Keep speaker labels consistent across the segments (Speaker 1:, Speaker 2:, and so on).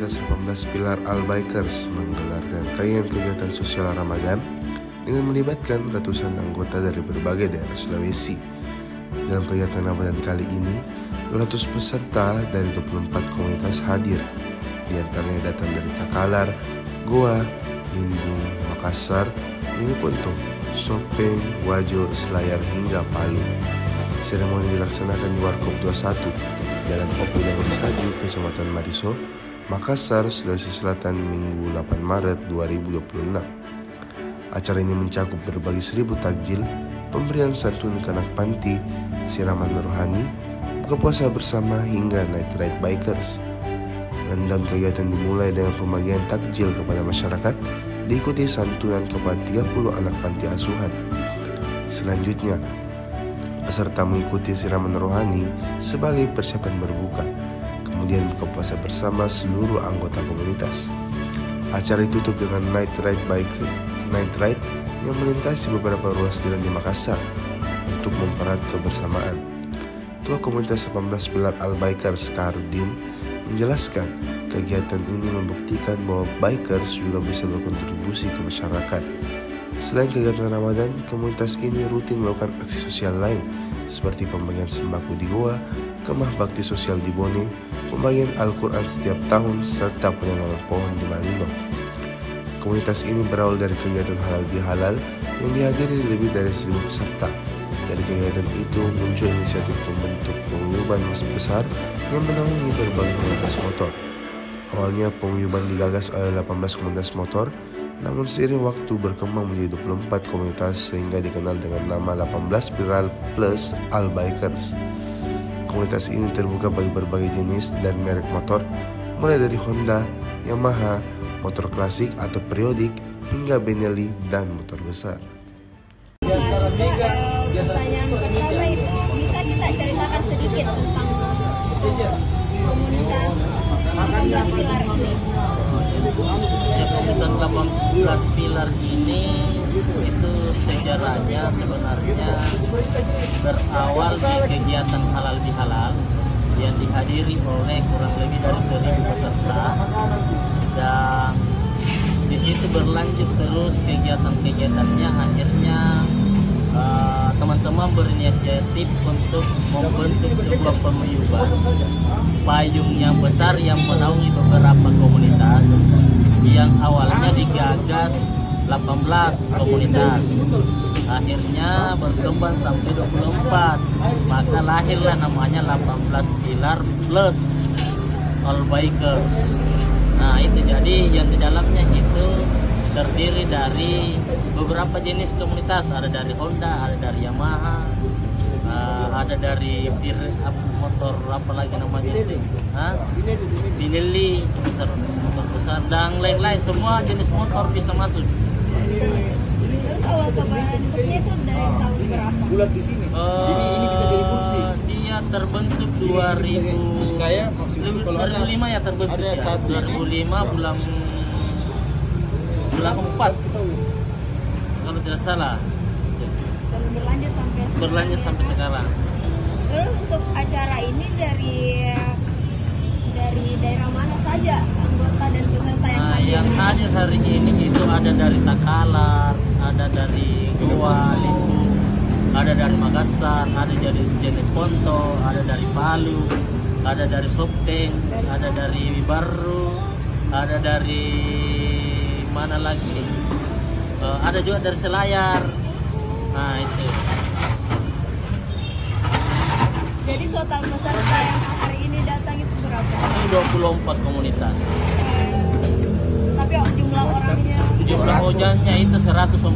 Speaker 1: Komunitas 18 Pilar Al-Bikers menggelar rangkaian kegiatan sosial Ramadan dengan melibatkan ratusan anggota dari berbagai daerah Sulawesi. Dalam kegiatan Ramadan kali ini, 200 peserta dari 24 komunitas hadir. Di antaranya datang dari Takalar, Goa, Limbung, Makassar, Puntung, Sopeng, Wajo, Selayar hingga Palu. Seremoni dilaksanakan di Warkop 21, Jalan Opuleng Risaju, Kecamatan Mariso, Makassar, Sulawesi Selatan, Minggu 8 Maret 2026. Acara ini mencakup berbagi 1000 takjil, pemberian santunan ke anak panti, siraman rohani, buka puasa bersama hingga night ride bikers. Rundown kegiatan dimulai dengan pembagian takjil kepada masyarakat, diikuti santunan kepada 30 anak panti asuhan. Selanjutnya, peserta mengikuti siraman rohani sebagai persiapan berbuka, kemudian buka puasa bersama seluruh anggota komunitas. Acara ditutup dengan night ride yang melintasi beberapa ruas jalan di Makassar untuk mempererat kebersamaan. Ketua Komunitas 18 Pilar Al-Bikers Kardin menjelaskan kegiatan ini membuktikan bahwa bikers juga bisa berkontribusi ke masyarakat. Selain kegiatan Ramadan, komunitas ini rutin melakukan aksi sosial lain seperti pembagian sembako di Goa, kemah bakti sosial di Bone, pembagian Al-Quran setiap tahun, serta penanaman pohon di Malino. Komunitas ini berawal dari kegiatan halal bihalal yang dihadiri lebih dari 1000 peserta. Dari kegiatan itu muncul inisiatif membentuk paguyuban besar yang menaungi berbagai komunitas motor. Awalnya paguyuban digagas oleh 18 komunitas motor, namun seiring waktu berkembang menjadi 24 komunitas sehingga dikenal dengan nama 18 Pilar Plus Al-Bikers. Komunitas ini terbuka bagi berbagai jenis dan merek motor, mulai dari Honda, Yamaha, motor klasik atau periodik, hingga Benelli dan motor besar.
Speaker 2: Pertanyaan pertama itu bisa kita ceritakan sedikit tentang komunitas 18 Pilar ini.
Speaker 3: Komunitas 18 Pilar ini itu sejarahnya sebenarnya berawal dari kegiatan halal bihalal yang dihadiri oleh kurang lebih dari 1000 peserta, dan di situ berlanjut terus kegiatan-kegiatannya. Akhirnya teman-teman berinisiatif untuk membentuk sebuah paguyuban payung yang besar yang menaungi beberapa komunitas yang awalnya digagas 18 komunitas, akhirnya berkembang sampai 24, maka lahirlah namanya 18 Pilar Plus Al-Bikers. Nah itu jadi yang di dalamnya itu terdiri dari beberapa jenis komunitas, ada dari Honda, ada dari Yamaha, ada dari motor apa lagi namanya, Benelli, motor besar dan lain-lain, semua jenis motor bisa masuk.
Speaker 2: Terus awal kebentuknya itu dari tahun berapa?
Speaker 4: Bulat di sini. Jadi ini bisa jadi kursi.
Speaker 3: Dia terbentuk 2005 ya terbentuk
Speaker 4: ada
Speaker 3: ya. 2005 bulan 4 kalau tidak salah.
Speaker 2: Dan berlanjut sampai
Speaker 3: sekarang.
Speaker 2: Terus untuk acara ini dari daerah mana saja anggota dan peserta yang hadir?
Speaker 3: Yang hadir hari ini itu ada dari Takalar, ada dari Goa, Limbung, ada dari Makassar, ada dari jenis Ponto, ada dari Palu, ada dari Sopeng, ada dari Baru, ada dari mana lagi? Ada juga dari Selayar. Nah itu.
Speaker 2: Jadi total peserta yang hari ini datang itu berapa?
Speaker 3: 24 komunitas.
Speaker 2: Tapi jumlah orangnya?
Speaker 3: Jumlah orangnya itu 146.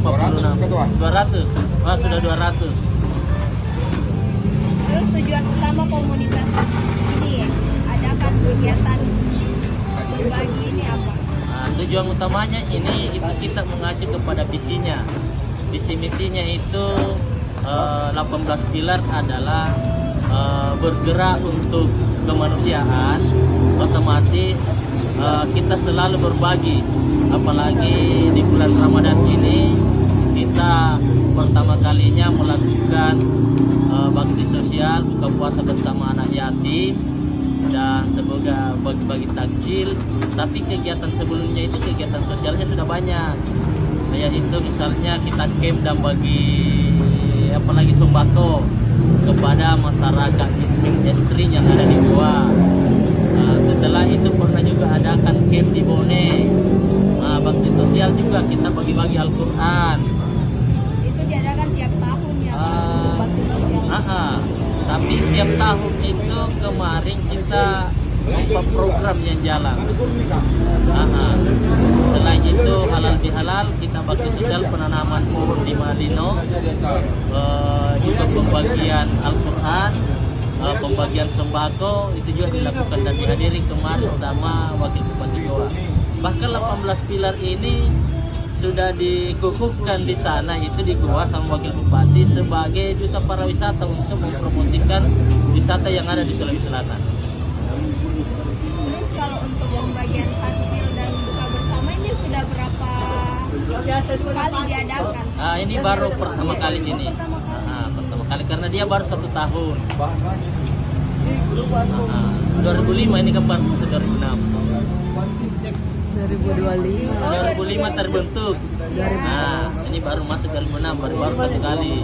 Speaker 3: 200. Sudah 200.
Speaker 2: Terus tujuan utama komunitas ini adakan kegiatan berbagi ini apa?
Speaker 3: Tujuan utamanya ini itu kita mengacu kepada visinya. Visi misinya itu 18 pilar adalah bergerak untuk kemanusiaan. Otomatis kita selalu berbagi, apalagi di bulan Ramadan ini kita pertama kalinya melakukan bakti sosial buka puasa bersama anak yatim. dan semoga bagi-bagi takjil. Tapi kegiatan sebelumnya itu kegiatan sosialnya sudah banyak. Kayak itu misalnya kita camp dan bagi apalagi sembako kepada masyarakat miskin ekstrim yang ada di Goa. Setelah itu pernah juga adakan camp di Bone. Bakti sosial juga kita bagi-bagi Al-Quran.
Speaker 2: Itu diadakan tiap tahun ya untuk bakti sosial.
Speaker 3: Tapi tiap tahun itu kemarin kita membuat program yang jalan. Selain itu halal bihalal kita bakti sosial penanaman pohon di Malino, juga pembagian Al-Quran, pembagian sembako itu juga dilakukan dan dihadiri kemarin sama Wakil Bupati Goa. Bahkan 18 pilar ini sudah dikukuhkan di sana itu di Goa sama Wakil Bupati sebagai duta pariwisata untuk mempromosikan wisata yang ada di Sulawesi Selatan.
Speaker 2: Terus kalau untuk pembagian takjil dan buka bersama ini sudah berapa kali diadakan?
Speaker 3: Ini baru pertama kali ini. Pertama kali karena dia baru 1 tahun. 2005 ini kapan? 2006. 2005 terbentuk. Ini baru masuk 2006, baru 1 kali.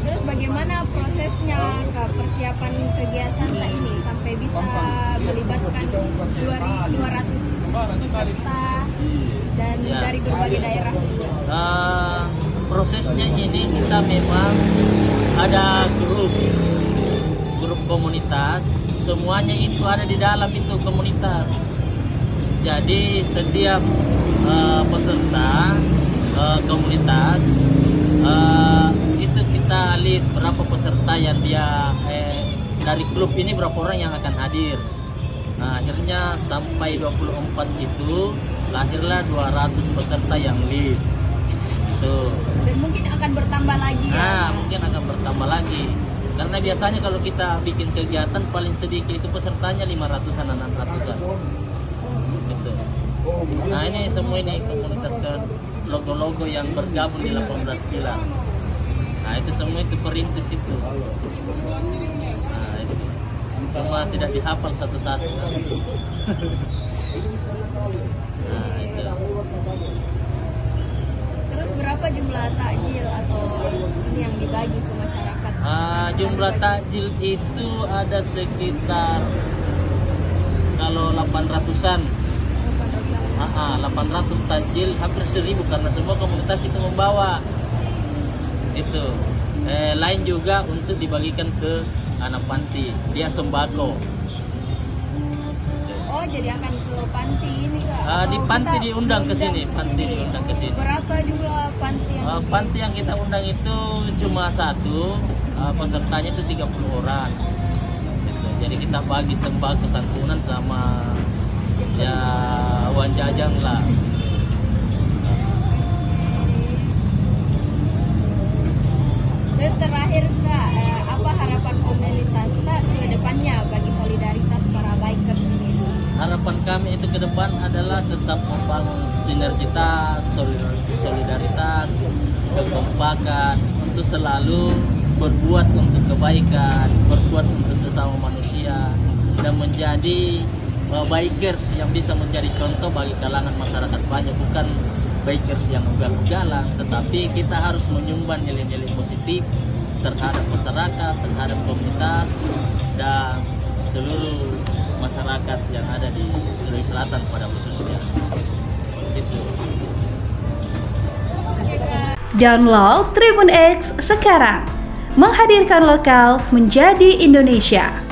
Speaker 2: Terus bagaimana prosesnya ke persiapan kegiatan ini sampai bisa melibatkan 200 peserta dan dari berbagai daerah?
Speaker 3: Prosesnya ini kita memang ada grup komunitas, semuanya itu ada di dalam itu komunitas. Jadi setiap peserta komunitas itu kita list berapa peserta yang dia dari klub ini berapa orang yang akan hadir. Akhirnya sampai 24 itu lahirlah 200 peserta yang list. Itu.
Speaker 2: Dan mungkin akan bertambah lagi ya?
Speaker 3: Mungkin akan bertambah lagi. Karena biasanya kalau kita bikin kegiatan paling sedikit itu pesertanya 500-an, 600-an. Gitu. Nah ini semua ini komunitas logo-logo yang bergabung di 18 pilar. Nah itu semua itu perintis itu. Nah itu cuma tidak dihafal satu-satu. Nah itu.
Speaker 2: Terus berapa jumlah takjil atau ini yang dibagi ke masyarakat?
Speaker 3: Jumlah takjil itu ada sekitar kalau 800-an. 800 takjil, hampir 1000 karena semua komunitas itu membawa. Itu. Lain juga untuk dibagikan ke anak panti. Dia sembako.
Speaker 2: Oh, jadi akan ke panti ini Kak?
Speaker 3: Di panti diundang ke sini, panti diundang ke sini.
Speaker 2: Berapa jumlah panti yang
Speaker 3: panti yang kita undang itu cuma 1, pesertanya itu 30 orang. Gitu. Jadi kita bagi sembako santunan sama ya uang jajan lah.
Speaker 2: Dan terakhir Kak, apa harapan komunitas Kak ke depannya bagi solidaritas para bikers ini?
Speaker 3: Harapan kami itu ke depan adalah tetap membangun sinergitas, solidaritas, kekompakan untuk selalu berbuat untuk kebaikan, berbuat untuk sesama manusia dan menjadi bikers yang bisa menjadi contoh bagi kalangan masyarakat banyak, bukan bikers yang ugal-ugalan, tetapi kita harus menyumbang nilai-nilai positif terhadap masyarakat, terhadap komunitas dan seluruh masyarakat yang ada di Sulawesi Selatan pada khususnya. Itu.
Speaker 5: Download Tribun X sekarang, menghadirkan lokal menjadi Indonesia.